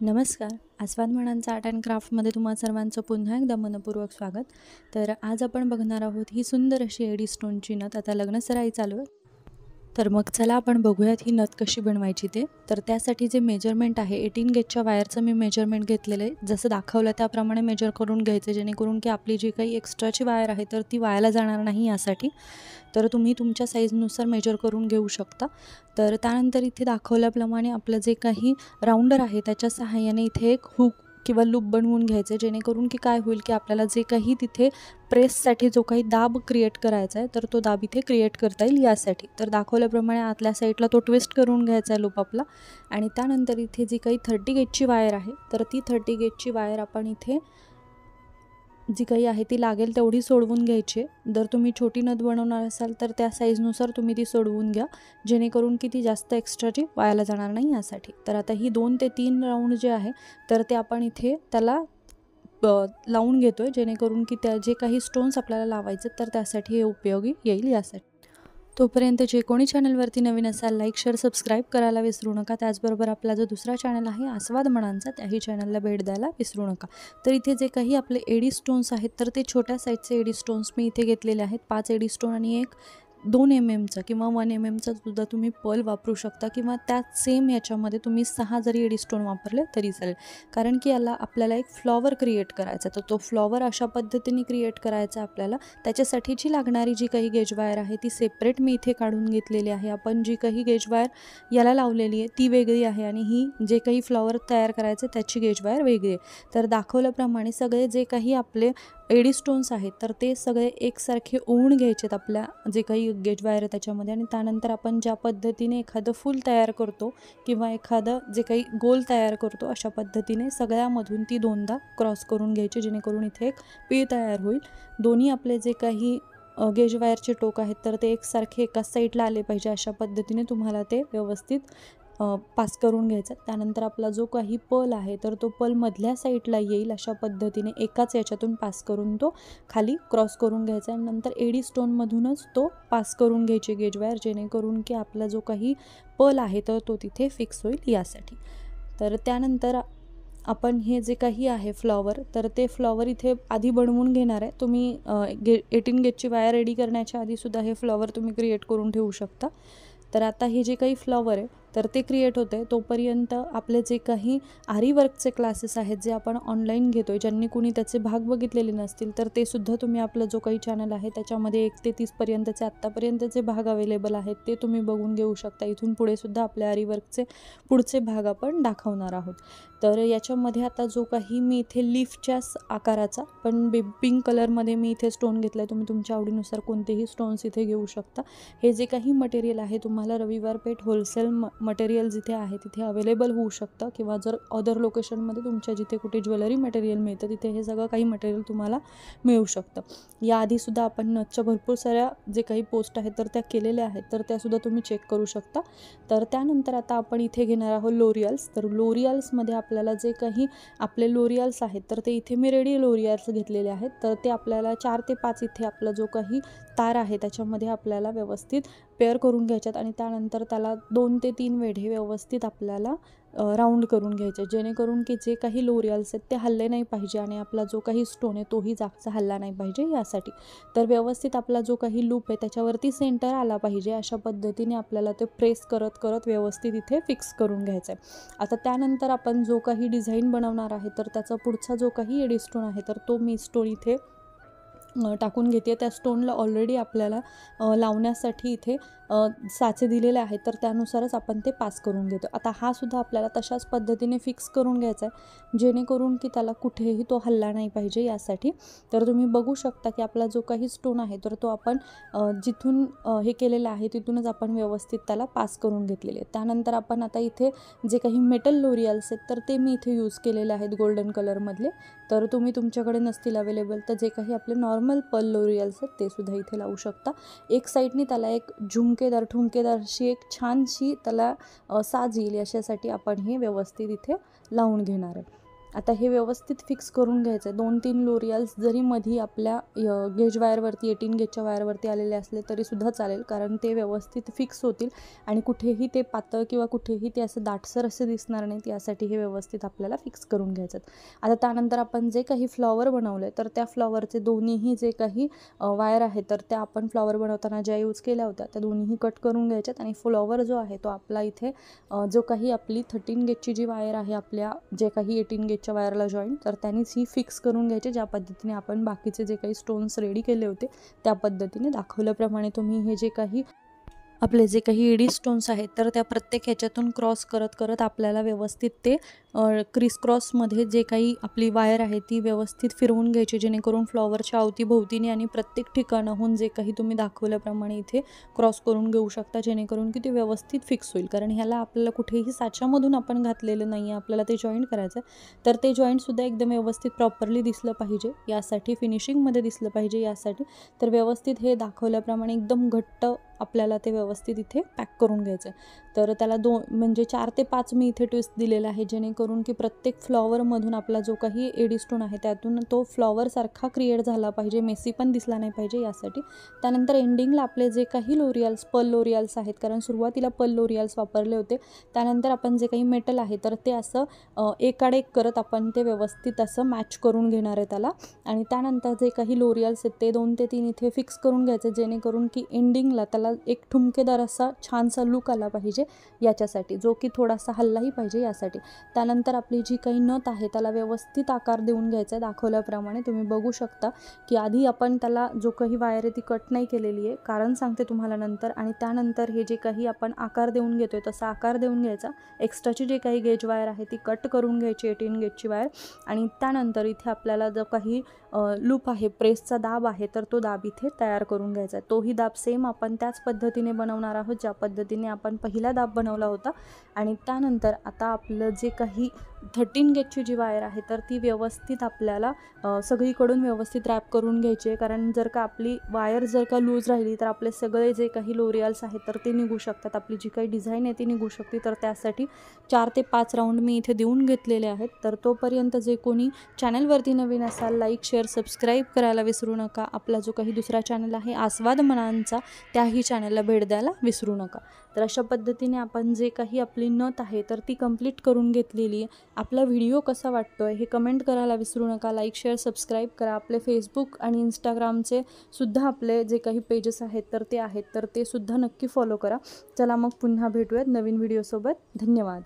नमस्कार. आस्वाद म्हणांचा art and क्राफ्टमध्ये तुम्हा सर्वांचं पुन्हा एकदा मनपूर्वक स्वागत. तर आज आपण बघणार आहोत ही सुंदर अशी एडी स्टोनची नथ. आता लग्नसराई चालू आहे, तर मग चला आपण बघूयात ही नथ कशी बनवायची ते. तर त्यासाठी जे मेजरमेंट आहे 18 गेजच्या वायरचं मी मेजरमेंट घेतलेलं आहे. जसं दाखवलं त्याप्रमाणे मेजर करून घ्यायचं, जेणेकरून की आपली जी काही एक्स्ट्राची वायर आहे तर ती वायाला जाणार नाही यासाठी. तर तुम्ही तुमच्या साईजनुसार मेजर करून घेऊ शकता. तर त्यानंतर इथे दाखवल्याप्रमाणे आपलं जे काही राऊंडर आहे त्याच्या सहाय्याने इथे एक हुक किंवा लूप बनवून घ्यायचं, जेणेकरून की काय होईल की आपल्याला जे काही तिथे प्रेससाठी जो काही दाब क्रिएट करायचा आहे तर तो दाब इथे क्रिएट करता येईल यासाठी. तर दाखवल्याप्रमाणे आतल्या साईडला तो ट्विस्ट करून घ्यायचा आहे लूप आपला. आणि त्यानंतर इथे जी काही 30 गेजची वायर आहे तर ती 30 गेजची वायर आपण इथे जी काही आहे ती लागेल तेवढी सोडवून घ्यायची आहे. जर तुम्ही छोटी नथ बनवणार असाल तर त्या साईजनुसार तुम्ही ती सोडवून घ्या, जेणेकरून की ती जास्त एक्स्ट्राची वायाला जाणार नाही यासाठी. तर आता ही 2 ते 3 राऊंड जे आहे तर ते आपण इथे त्याला लावून घेतो आहे, जेणेकरून की त्या जे काही स्टोन्स आपल्याला लावायचे तर त्यासाठी हे उपयोगी येईल यासाठी. तोपर्यंत जे कोणी चॅनलवरती नवीन असाल लाईक शेअर सबस्क्राईब करायला विसरू नका. त्याचबरोबर आपला जो दुसरा चॅनल आहे आस्वाद म्हणांचा, त्याही चॅनलला भेट द्यायला विसरू नका. तर इथे जे काही आपले एडी स्टोन्स आहेत तर ते छोट्या साईजचे एडी स्टोन्स मी इथे घेतलेले आहेत. 5 एडी स्टोन आणि एक 2 mmचा किंवा 1 mmचा सुद्धा तुम्ही पर्ल वापरू शकता, किंवा त्याच सेम याच्यामध्ये तुम्ही 6 जरी एडी स्टोन वापरले तरी चालेल. कारण की याला आपल्याला एक फ्लॉवर क्रिएट करायचा, तर तो फ्लॉवर अशा पद्धतीने क्रिएट करायचा आपल्याला. त्याच्यासाठीची लागणारी जी काही गेज वायर आहे ती सेपरेट मी इथे काढून घेतलेली आहे. आपण जी काही गेज वायर याला लावलेली आहे ती वेगळी आहे आणि ही जे काही फ्लॉवर तयार करायचे त्याची गेज वायर वेगळी आहे. तर दाखवल्याप्रमाणे सगळे जे काही आपले एडी स्टोन्स आहेत तर ते सगळे एकसारखे ओवून घ्यायचेत आपल्या जे काही गेज वायर आहे त्याच्यामध्ये. आणि त्यानंतर आपण ज्या पद्धतीने एखादं फूल तयार करतो किंवा एखादं जे काही गोल तयार करतो अशा पद्धतीने सगळ्यामधून ती दोनदा क्रॉस करून घ्यायची, जेणेकरून इथे एक पीळ तयार होईल. दोन्ही आपले जे काही गेज वायरचे टोक आहेत तर ते एकसारखे एकाच साईडला आले पाहिजे, अशा पद्धतीने तुम्हाला ते व्यवस्थित पास करून घ्यायचा. त्यानंतर आपला जो काही पर्ल आहे तर तो पर्ल मधल्या साईडला येईल अशा पद्धतीने एकाच याच्यातून पास करून तो खाली क्रॉस करून घ्यायचा. आणि नंतर एडी स्टोनमधूनच तो पास करून घ्यायची गेज वायर, जेणेकरून की आपला जो काही पर्ल आहे तर तो तिथे फिक्स होईल यासाठी. तर त्यानंतर आपण हे जे काही आहे फ्लॉवर तर ते फ्लॉवर इथे आधी बनवून घेणार आहे. तुम्ही 18 गेजची वायर रेडी करण्याच्या आधीसुद्धा हे फ्लॉवर तुम्ही क्रिएट करून ठेवू शकता. तर आता हे जे काही फ्लॉवर आहे तर ते क्रिएट होते तोपर्यंत आपले जे काही आरी वर्कचे क्लासेस आहेत जे आपण ऑनलाईन घेतो आहे, ज्यांनी कुणी त्याचे भाग बघितलेले नसतील तर ते सुद्धा तुम्ही आपला जो काही चॅनल आहे त्याच्यामध्ये 1 ते 30 पर्यंतचे आत्तापर्यंतचे भाग अवेलेबल आहेत ते तुम्ही बघून घेऊ शकता. इथून पुढे सुद्धा आपल्या आरी वर्कचे पुढचे भाग आपण दाखवणार आहोत. तर याच्यामध्ये आता जो काही मी इथे लीफच्याच आकाराचा पण पिंक कलरमध्ये मी इथे स्टोन घेतला आहे. तुम्ही तुमच्या आवडीनुसार कोणतेही स्टोन्स इथे घेऊ शकता. हे जे काही मटेरियल आहे तुम्हाला रविवार पेठ होलसेल मटेरियल जिथे आहे तिथे अवेलेबल होऊ शकतं, किंवा जर अदर लोकेशनमध्ये तुमच्या जिथे कुठे ज्वेलरी मटेरियल मिळतं तिथे हे सगळं काही मटेरियल तुम्हाला मिळू शकतं. याआधीसुद्धा आपण नथच्या भरपूर साऱ्या जे काही पोस्ट आहेत तर त्या केलेल्या आहेत, तर त्यासुद्धा तुम्ही चेक करू शकता. तर त्यानंतर आता आपण इथे घेणार आहोत लोरियल्स. तर लोरियल्समध्ये आपल्याला जे काही आपले लोरियल्स आहेत तर ते इथे मी रेडी लोरियल्स घेतलेले आहेत. तर ते आपल्याला 4 ते 5 इथे आपला जो काही तार आहे त्याच्यामध्ये आपल्याला व्यवस्थित पेअर करून घ्यायच्यात. आणि त्यानंतर त्याला 2 ते 3 वेढे व्यवस्थित आपल्याला राऊंड करून घ्यायचे, जेणेकरून की जे काही लोरियल्स आहेत ते हल्ले नाही पाहिजे आणि आपला जो काही स्टोन आहे तोही जागचा हल्ला नाही पाहिजे यासाठी. तर व्यवस्थित आपला जो काही लूप आहे त्याच्यावरती सेंटर आला पाहिजे अशा पद्धतीने आपल्याला ते प्रेस करत करत व्यवस्थित इथे फिक्स करून घ्यायचं आहे. आता त्यानंतर आपण जो काही डिझाईन बनवणार आहे तर त्याचा पुढचा जो काही एडी स्टोन आहे तर तो मी स्टोन इथे टाकून घेते. त्या स्टोनला ऑलरेडी आपल्याला लावण्यासाठी इथे साचे दिलेले आहेत तर त्यानुसारच आपण ते पास करून घेतो. आता हा सुद्धा आपल्याला तशाच पद्धतीने फिक्स करून घ्यायचा आहे, जेणेकरून की त्याला कुठेही तो हल्ला नाही पाहिजे यासाठी. तर तुम्ही बघू शकता की आपला जो काही स्टोन आहे तर तो आपण जिथून हे केलेलं आहे तिथूनच आपण व्यवस्थित त्याला पास करून घेतलेले आहे. त्यानंतर आपण आता इथे जे काही मेटल लोरियल्स आहेत तर ते मी इथे यूज केलेले आहेत गोल्डन कलरमधले. तर तुम्ही तुमच्याकडे नसतील अवेलेबल तर जे काही आपले नॉर्मल पर्ल लोरियल्स आहेत ते सुद्धा इथे लावू शकता. एक साईडने त्याला एक ठुमकेदार अशी एक छानशी त्याला साज येईल याच्यासाठी आपण हे व्यवस्थित इथे लावून घेणार आहे. आता हे व्यवस्थित फिक्स करून घ्यायचं आहे. 2-3 लोरियल्स जरी मधी आपल्या गेज वायरवरती 18 गेजच्या वायरवरती आलेले असले तरीसुद्धा चालेल, कारण ते व्यवस्थित फिक्स होतील आणि कुठेही ते पातळ किंवा कुठेही ते असं दाटसर असे दिसणार नाहीत, यासाठी हे व्यवस्थित आपल्याला फिक्स करून घ्यायचं. आता त्यानंतर आपण जे काही फ्लॉवर बनवलं आहे तर त्या फ्लॉवरचे दोन्हीही जे काही वायर आहे तर त्या आपण फ्लॉवर बनवताना ज्या यूज केल्या होत्या त्या दोन्हीही कट करून घ्यायच्यात आणि फ्लॉवर जो आहे तो आपला इथे जो काही आपली 13 गेजची जी वायर आहे आपल्या जे काही 18 गेजच्या वायरला जॉईंट, तर त्यांनीच ही फिक्स करून घ्यायची. ज्या पद्धतीने आपण बाकीचे जे काही स्टोन्स रेडी केले होते त्या पद्धतीने दाखवल्याप्रमाणे तुम्ही हे जे काही आपले जे काही एडी स्टोन्स आहेत तर त्या प्रत्येक ह्याच्यातून क्रॉस करत करत आपल्याला व्यवस्थित ते क्रिस क्रॉसमध्ये जे काही आपली वायर आहे ती व्यवस्थित फिरवून घ्यायची, जेणेकरून फ्लॉवरच्या अवतीभोवतीने आणि प्रत्येक ठिकाणाहून जे काही तुम्ही दाखवल्याप्रमाणे इथे क्रॉस करून घेऊ शकता, जेणेकरून की ते व्यवस्थित फिक्स होईल. कारण ह्याला आपल्याला कुठेही साच्यामधून आपण घातलेलं नाही आहे, आपल्याला ते जॉईंट करायचं आहे. तर ते जॉईंटसुद्धा एकदम व्यवस्थित प्रॉपरली दिसलं पाहिजे यासाठी, फिनिशिंगमध्ये दिसलं पाहिजे यासाठी. तर व्यवस्थित हे दाखवल्याप्रमाणे एकदम घट्ट आपल्याला ते व्यवस्थित इथे पॅक करून घ्यायचं आहे. तर त्याला म्हणजे 4 ते 5 मी इथे ट्विस्ट दिलेला आहे, जेणेकरून की प्रत्येक फ्लॉवरमधून आपला जो काही एडी स्टोन आहे त्यातून तो फ्लॉवरसारखा क्रिएट झाला पाहिजे, मेसी पण दिसला नाही पाहिजे यासाठी. त्यानंतर एंडिंगला आपले जे काही लोरियल्स, पर्ल लोरियल्स आहेत, कारण सुरुवातीला पर्ल लोरियल्स वापरले होते, त्यानंतर आपण जे काही मेटल आहे तर ते असं एकाडेक करत आपण ते व्यवस्थित असं मॅच करून घेणार आहे त्याला. आणि त्यानंतर जे काही लोरियल्स आहेत ते 2 ते 3 इथे फिक्स करून घ्यायचे, जेणेकरून की एंडिंगला त्याला एक ठुमकेदार असा छानसा लुक आला पाहिजे याच्यासाठी, जो की थोडासा हल्लाही पाहिजे यासाठी. त्यानंतर आपली जी काही नथ आहे त्याला व्यवस्थित आकार देऊन घ्यायचा आहे दाखवल्याप्रमाणे. तुम्ही बघू शकता की आधी आपण त्याला जो काही वायर आहे ती कट नाही केलेली आहे, कारण सांगते तुम्हाला नंतर. आणि त्यानंतर हे जे काही आपण आकार देऊन घेतोय तसा आकार देऊन घ्यायचा. एक्स्ट्राची जी काही गेज वायर आहे ती कट करून घ्यायची, 18 गेजची वायर. आणि त्यानंतर इथे आपल्याला जो काही लूप आहे, प्रेसचा दाब आहे, तर तो दाब इथे तयार करून घ्यायचा आहे. तोही दाब सेम आपण त्याच पद्धतीने बनवणार आहोत ज्या पद्धतीने आपण पहिला दाब बनवला होता. आणि त्यानंतर आता आपलं जे काही 13 गेजची जी वायर आहे तर ती व्यवस्थित आपल्याला सगळीकडून व्यवस्थित रॅप करून घ्यायची आहे, कारण जर का आपली वायर जर का लूज राहिली तर आपले सगळे जे काही लोरियल्स आहेत तर ते निघू शकतात, आपली जी काही डिझाईन आहे ती निघू शकते. तर त्यासाठी 4 ते 5 राऊंड मी इथे देऊन घेतलेले आहेत. तर तोपर्यंत जे कोणी चॅनलवरती नवीन असाल, लाईक, शेअर, सबस्क्राईब करायला विसरू नका. आपला जो काही दुसरा चॅनल आहे आस्वाद मनांचा, त्याही चॅनलला भेट द्यायला विसरू नका. तर अशा पद्धतीने आपण जे काही आपली नथ आहे तर ती कंप्लीट करून घेतलेली आहे. आपला व्हिडिओ कसा वाटतो आहे हे कमेंट करायला विसरू नका. लाईक, शेअर, सबस्क्राईब करा. आपले फेसबुक आणि इंस्टाग्रामचे सुद्धा आपले जे काही पेजेस आहेत तर ते सुद्धा नक्की फॉलो करा. चला मग पुन्हा भेटूयात नवीन व्हिडिओसोबत. धन्यवाद.